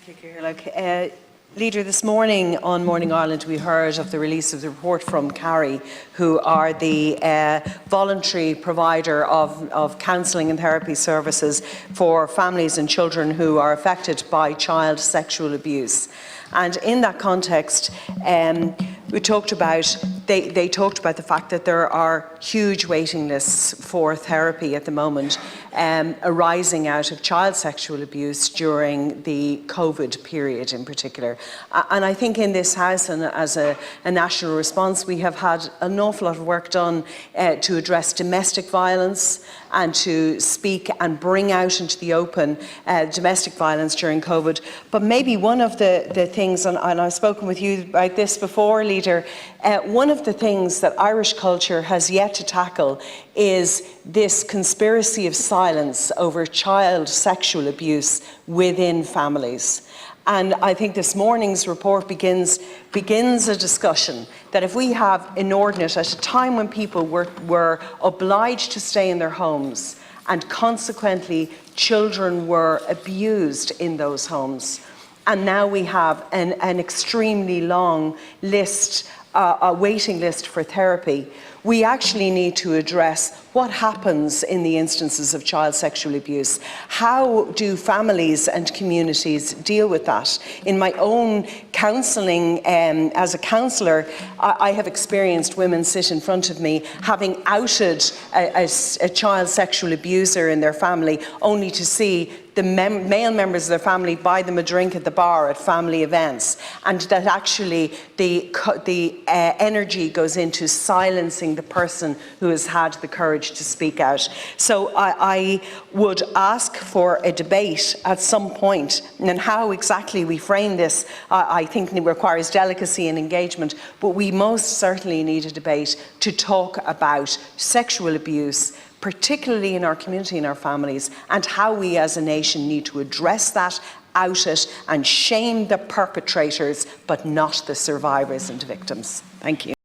Thank you, Ciara. Leader, this morning on Morning Ireland we heard of the release of the report from CARI, who are the voluntary provider of counselling and therapy services for families and children who are affected by child sexual abuse. And in that context, we talked about, they talked about the fact that there are huge waiting lists for therapy at the moment, arising out of child sexual abuse during the COVID period in particular. And I think in this House and as a national response, we have had an awful lot of work done to address domestic violence and to speak and bring out into the open domestic violence during COVID. But maybe one of the things, and I've spoken with you about this before, Leader, one of the things that Irish culture has yet to tackle is this conspiracy of silence over child sexual abuse within families. And I think this morning's report begins a discussion that if we have inordinate, at a time when people were obliged to stay in their homes and consequently children were abused in those homes, and now we have an extremely long list, a waiting list for therapy, we actually need to address what happens in the instances of child sexual abuse. How do families and communities deal with that? In my own counselling, as a counsellor, I have experienced women sit in front of me having outed a child sexual abuser in their family, only to see the male members of their family buy them a drink at the bar at family events, and that actually the energy goes into silencing the person who has had the courage to speak out. So I would ask for a debate at some point, and how exactly we frame this I think it requires delicacy and engagement, but we most certainly need a debate to talk about sexual abuse, particularly in our community and our families, and how we as a nation need to address that, out it, and shame the perpetrators, but not the survivors and victims. Thank you.